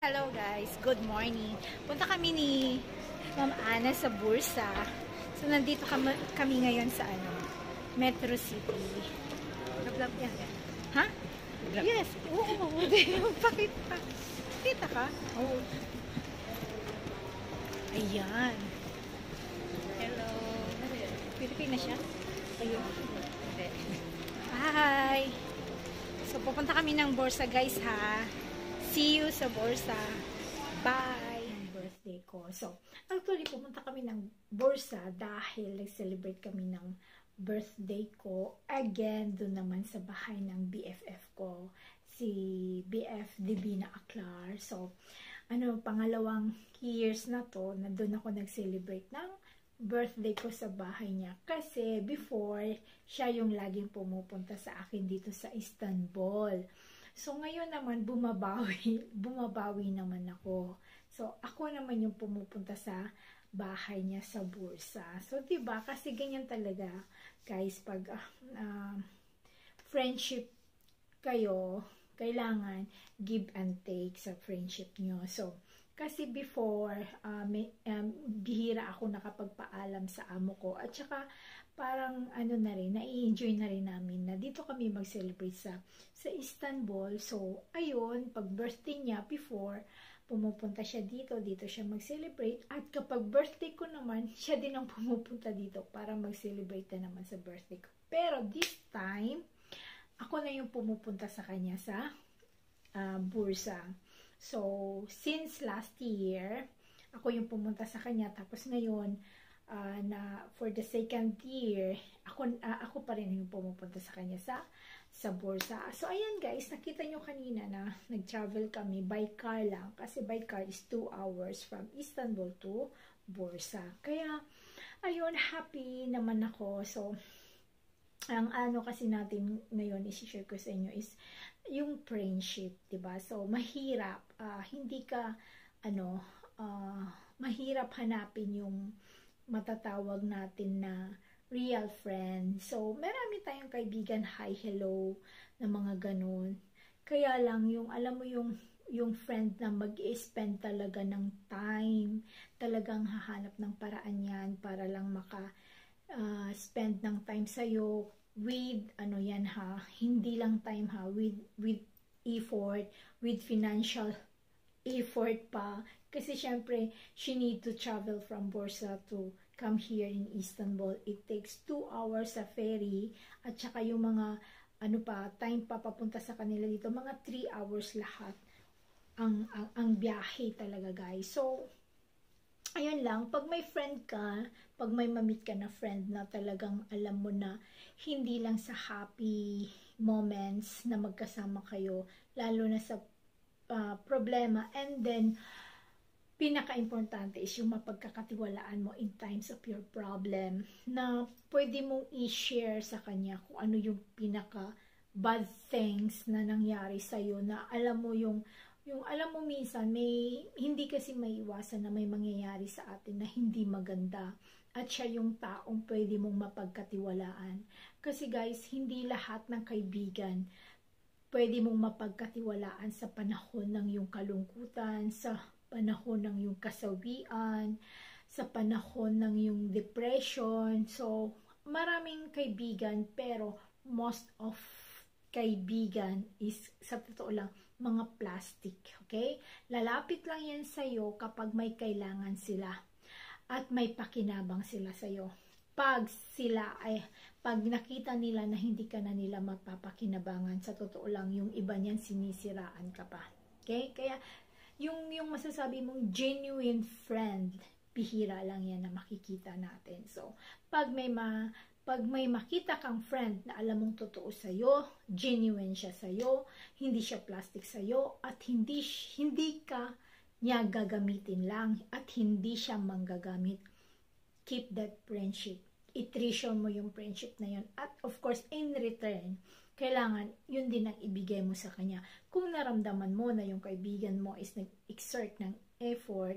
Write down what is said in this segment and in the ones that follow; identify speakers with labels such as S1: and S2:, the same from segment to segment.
S1: Hello guys, good morning. Punta kami ni Ma'am Ana sa Bursa. So nandito kami ngayon sa Metro City. Vlog yan. Ha? Yes. Oo. Pakita. Kita ka? Oo. Ayan. Hello. Pilipina siya? Ayun. Hi. So pupunta kami ng Bursa guys ha. See you sa Bursa. Bye! Birthday ko. So, actually, pumunta kami ng Bursa dahil nag-celebrate kami ng birthday ko. Again, doon naman sa bahay ng BFF ko. Si BF Divina Aklar. So, pangalawang years na to, na doon ako nag-celebrate ng birthday ko sa bahay niya. Kasi before, siya yung laging pumupunta sa akin dito sa Istanbul. So, ngayon naman, bumabawi naman ako. So, ako naman yung pumupunta sa bahay niya sa Bursa. So, diba? Kasi ganyan talaga, guys, pag friendship kayo, kailangan give and take sa friendship nyo. So, kasi before, bihira ako nakapagpaalam sa amo ko. At saka, parang nai-enjoy na rin namin na dito kami mag-celebrate sa Istanbul. So, ayun, pag birthday niya before, pumupunta siya dito siya mag-celebrate. At kapag birthday ko naman, siya din ang pumupunta dito para mag-celebrate na naman sa birthday ko. Pero this time, ako na yung pumupunta sa kanya sa Bursa. So, since last year, ako yung pumunta sa kanya. Tapos ngayon, na for the second year, ako pa rin yung pumupunta sa kanya sa Bursa. So, ayan guys, nakita nyo kanina na nag-travel kami by car lang. Kasi by car is 2 hours from Istanbul to Bursa. Kaya, ayun, happy naman ako. So, ang kasi natin ngayon i-share ko sa inyo is yung friendship, diba? So, mahirap. Hindi ka, mahirap hanapin yung matatawag natin na real friend. So, marami tayong kaibigan, hi, hello, na mga ganun. Kaya lang, alam mo yung friend na mag-spend talaga ng time, talagang hahanap ng paraan yan para lang spend ng time sa'yo with, hindi lang time ha, with effort, with financial effort pa. Kasi syempre, she need to travel from Bursa to come here in Istanbul. It takes 2 hours sa ferry. At saka yung mga, time pa papunta sa kanila dito, mga 3 hours lahat ang biyahe talaga guys. So, ayun lang, pag may friend ka, pag may mamit ka na friend na talagang alam mo na hindi lang sa happy moments na magkasama kayo, lalo na sa problema, and then pinaka-importante is yung mapagkakatiwalaan mo in times of your problem na pwede mong i-share sa kanya kung ano yung pinaka-bad things na nangyari sa'yo, na alam mo alam mo minsan hindi kasi maiwasan na may mangyayari sa atin na hindi maganda, at siya yung taong pwede mong mapagkatiwalaan. Kasi guys, hindi lahat ng kaibigan pwede mong mapagkatiwalaan sa panahon ng yung kalungkutan, sa panahon ng yung kasawian, sa panahon ng yung depression. So, maraming kaibigan, pero most of kaibigan is, sa totoo lang, mga plastic. Okay? Lalapit lang yan sa'yo kapag may kailangan sila at may pakinabang sila sa'yo. Pag nakita nila na hindi ka na nila mapapakinabangan, sa totoo lang, yung iba niyan sinisiraan ka pa. Okay? Kaya, yung masasabi mong genuine friend, bihira lang yan na makikita natin. So, pag may makita kang friend na alam mong totoo sa'yo, genuine siya sa'yo, hindi siya plastic sa'yo, at hindi ka niya gagamitin lang, at hindi siya manggagamit, keep that friendship. I-treasure mo yung friendship na yun. At of course, in return, kailangan yun din ang ibigay mo sa kanya. Kung naramdaman mo na yung kaibigan mo is nag-exert ng effort,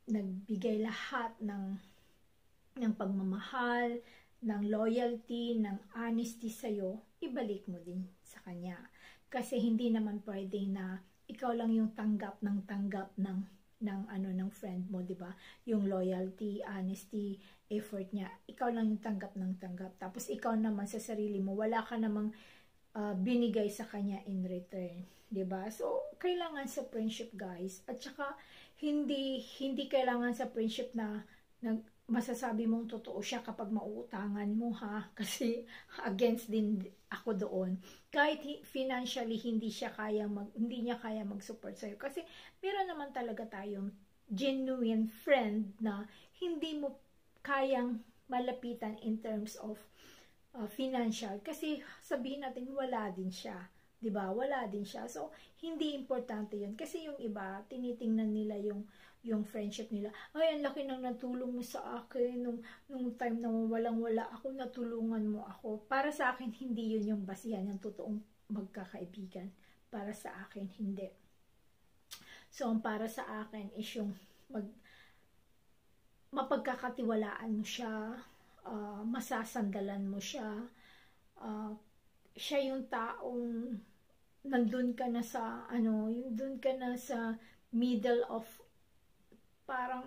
S1: nagbigay lahat ng pagmamahal, ng loyalty, ng honesty sa'yo, ibalik mo din sa kanya. Kasi hindi naman pwede na ikaw lang yung tanggap ng friend mo, 'di ba? Yung loyalty, honesty, effort niya, ikaw lang yung tanggap ng tanggap. Tapos ikaw naman sa sarili mo, wala ka namang binigay sa kanya in return, 'di ba? So kailangan sa friendship, guys, at saka hindi kailangan sa friendship na masasabi mong totoo siya kapag mauutangan mo, ha, kasi against din ako doon. Kahit financially hindi niya kaya mag-support sa'yo, kasi meron naman talaga tayong genuine friend na hindi mo kayang malapitan in terms of financial, kasi sabihin natin wala din siya, 'di ba? Wala din siya. So hindi importante 'yun, kasi yung iba tinitingnan nila yung friendship nila. Ay, ang laki ng natulong mo sa akin nung time na walang-wala ako, natulungan mo ako. Para sa akin, hindi yun yung basihan ng totoong magkakaibigan. Para sa akin, hindi. So, ang para sa akin is yung mapagkakatiwalaan mo siya, masasandalan mo siya, siya yung taong nandun ka na sa, yung dun ka na sa middle of parang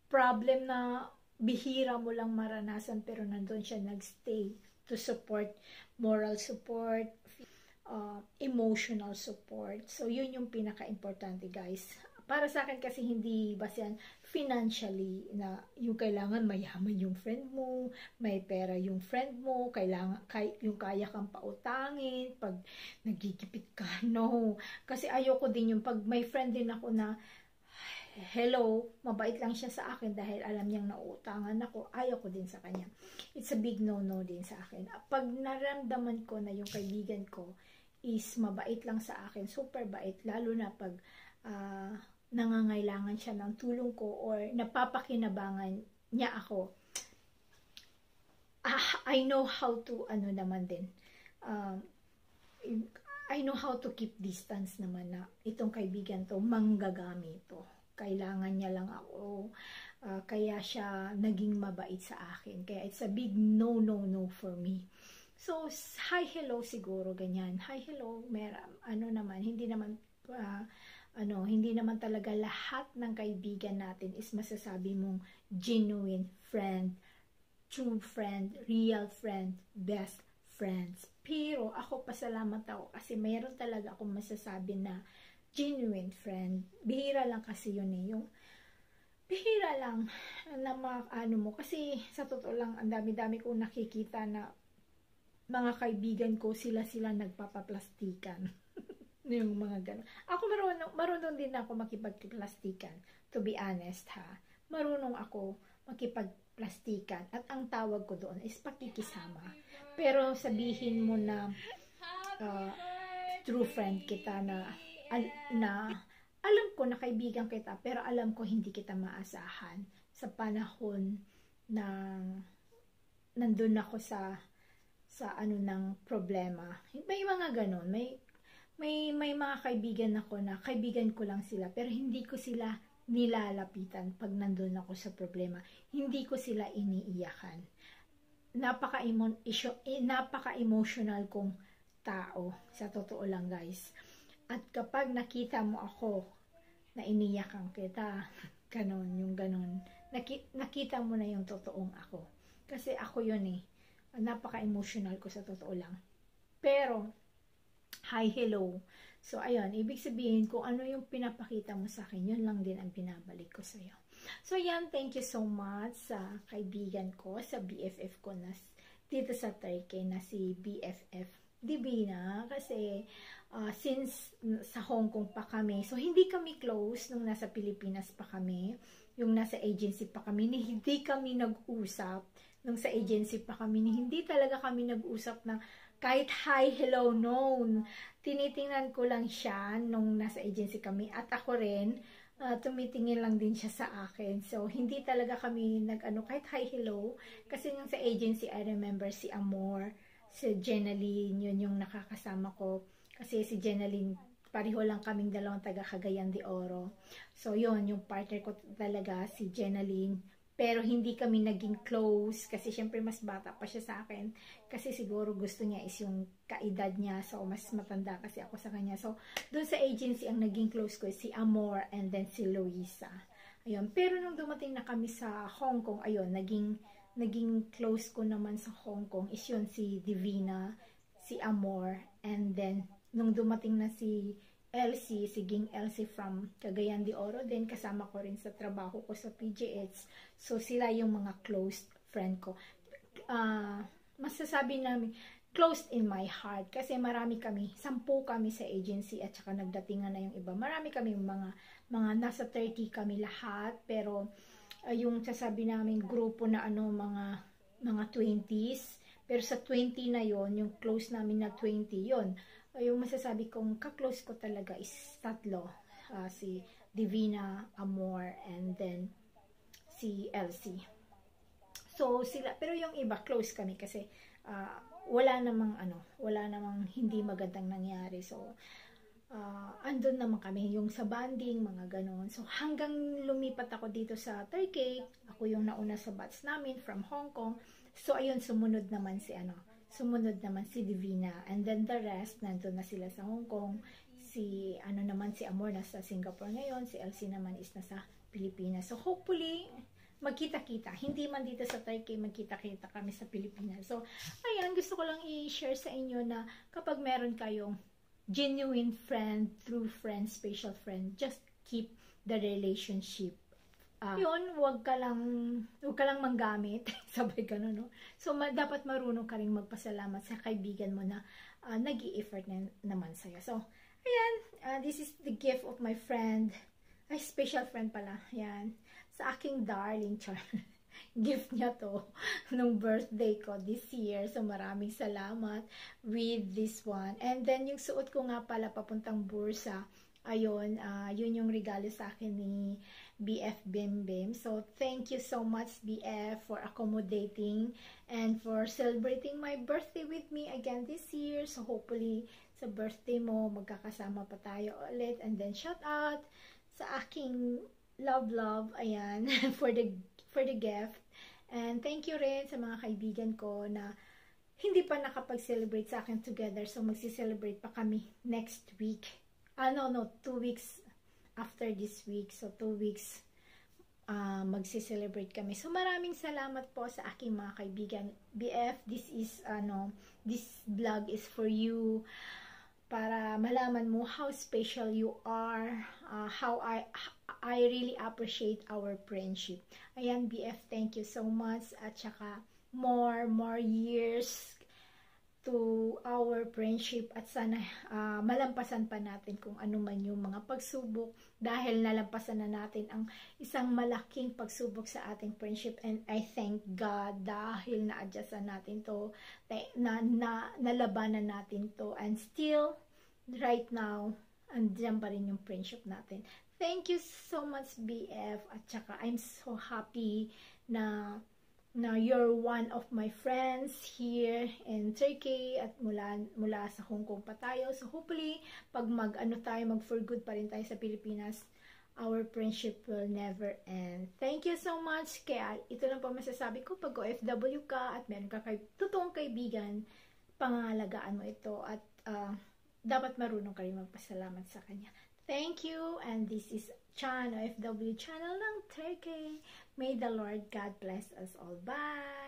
S1: problem na bihira mo lang maranasan, pero nandun siya nagstay to support, moral support, emotional support. So yun yung pinaka-importante, guys. Para sa akin kasi hindi basihan financially na yung kailangan mayaman yung friend mo, may pera yung friend mo, kailangan yung kaya kang pautangin pag nagigipit ka, no. Kasi ayoko din yung pag may friend din ako na hello, mabait lang siya sa akin dahil alam niyang nauutangan ako, ayaw ko din sa kanya. It's a big no-no din sa akin. Pag naramdaman ko na yung kaibigan ko is mabait lang sa akin, super bait, lalo na pag nangangailangan siya ng tulong ko or napapakinabangan niya ako, I know how to, I know how to keep distance naman na itong kaibigan to, manggagami to. Kailangan niya lang ako, kaya siya naging mabait sa akin. Kaya it's a big no for me. So, hi, hello siguro, ganyan. Hi, hello, hindi naman talaga lahat ng kaibigan natin is masasabi mong genuine friend, true friend, real friend, best friends. Pero ako, pasalamat ako kasi mayroon talaga akong masasabi na genuine friend. Bihira lang kasi yun eh. Yung bihira lang na mo. Kasi sa totoo lang, ang dami-dami kong nakikita na mga kaibigan ko, sila nagpapaplastikan. Yung mga gano'n. Ako marunong din ako makipagplastikan. To be honest, ha. Marunong ako makipagplastikan. At ang tawag ko doon is pakikisama. Pero sabihin mo na true friend kita na alam ko na kaibigan kita, pero alam ko hindi kita maasahan sa panahon na nandun ako sa ng problema. May mga ganon. May mga kaibigan ako na kaibigan ko lang sila, pero hindi ko sila nilalapitan pag nandun ako sa problema. Hindi ko sila iniiyakan. Napaka-emotional kong tao. Sa totoo lang, guys. At kapag nakita mo ako na iniyakan kita, ganon, nakita mo na yung totoong ako. Kasi ako yun eh. Napaka-emotional ko sa totoo lang. Pero, hi, hello. So, ayun, ibig sabihin kung ano yung pinapakita mo sa akin, yun lang din ang binabalik ko sa'yo. So, yan, thank you so much sa kaibigan ko, sa BFF ko na dito sa Turkey na si BFF Divina, kasi since sa Hong Kong pa kami, so hindi kami close nung nasa Pilipinas pa kami, yung nasa agency pa kami, hindi kami nag-usap nung sa agency pa kami, hindi talaga kami nag-usap na kahit hi, hello, no. Tinitingnan ko lang siya nung nasa agency kami, at ako rin, tumitingin lang din siya sa akin. So, hindi talaga kami kahit hi, hello, kasi nung sa agency, I remember si Amor, si Jenaline, yun yung nakakasama ko. Kasi si Jenaline, pareho lang kaming dalawang taga Cagayan de Oro. So, yun, yung partner ko talaga, si Jenaline, pero hindi kami naging close kasi syempre mas bata pa siya sa akin kasi siguro gusto niya is yung kaedad niya, so mas matanda kasi ako sa kanya. So doon sa agency ang naging close ko si Amor and then si Luisa. Ayun, pero nung dumating na kami sa Hong Kong, ayun, naging close ko naman sa Hong Kong is yun si Divina, si Amor, and then nung dumating na si Elsie, si Ging Elsie from Cagayan de Oro, then kasama ko rin sa trabaho ko sa PGH. So, sila yung mga close friend ko. Masasabi namin, closed in my heart. Kasi marami kami, 10 kami sa agency at saka nagdatingan na yung iba. Marami kami mga nasa 30 kami lahat. Pero, yung sasabi namin grupo na mga 20s. Pero sa 20 na yon yung close namin na 20, yon yung masasabi kong ka-close ko talaga is 3. Si Divina, Amor, and then si Elsie. So sila, pero yung iba close kami kasi wala namang hindi magandang nangyari. So andun naman kami yung sa banding, mga ganon. So hanggang lumipat ako dito sa Turkey, ako yung nauna sa batch namin from Hong Kong. So ayun, sumunod naman si Divina, and then the rest nandun na sila sa Hong Kong. Si Amor nasa Singapore ngayon, si Elsie naman is nasa Pilipinas. So hopefully magkita-kita, hindi man dito sa Turkey, magkita-kita kami sa Pilipinas. So ayan, gusto ko lang i-share sa inyo na kapag meron kayong genuine friend, true friend, special friend, just keep the relationship. Yun, wag ka lang manggamit, sabay ganun, no? So, dapat marunong ka rin magpasalamat sa kaibigan mo na nag-i-effort naman sa'yo. So, ayan, this is the gift of my friend, ay, special friend pala, ayan, sa aking darling char. Gift niya to nung birthday ko this year. So, maraming salamat with this one. And then, yung suot ko nga pala papuntang bursa, ayun, yun yung regalo sa akin ni BF Bim Bim. So, thank you so much, BF, for accommodating and for celebrating my birthday with me again this year. So, hopefully, sa birthday mo, magkakasama pa tayo ulit. And then, shout out sa aking love, ayan, for the gift. And thank you rin sa mga kaibigan ko na hindi pa nakapag-celebrate sa akin together. So, magsi-celebrate pa kami next week. 2 weeks after this week. So, 2 weeks magsi-celebrate kami. So, maraming salamat po sa aking mga kaibigan. BF, this vlog is for you para malaman mo how special you are, how I really appreciate our friendship. Ayan, BF, thank you so much. At saka, more years to our friendship at sana malampasan pa natin kung ano man yung mga pagsubok dahil nalampasan na natin ang isang malaking pagsubok sa ating friendship, and I thank God dahil na-adjustan natin to, nalabanan natin to, and still right now andiyan pa rin yung friendship natin. Thank you so much, BF, at saka I'm so happy na you're one of my friends here in Turkey at mula sa Hong Kong pa tayo. So hopefully, pag mag for good pa rin tayo sa Pilipinas, our friendship will never end. Thank you so much. Kaya ito lang po masasabi ko, pag OFW ka at meron ka totoong kaibigan, pangalagaan mo ito at dapat marunong ka rin magpasalamat sa kanya. Thank you, and this is Chan, OFW channel ng Turkey. May the Lord God bless us all. Bye!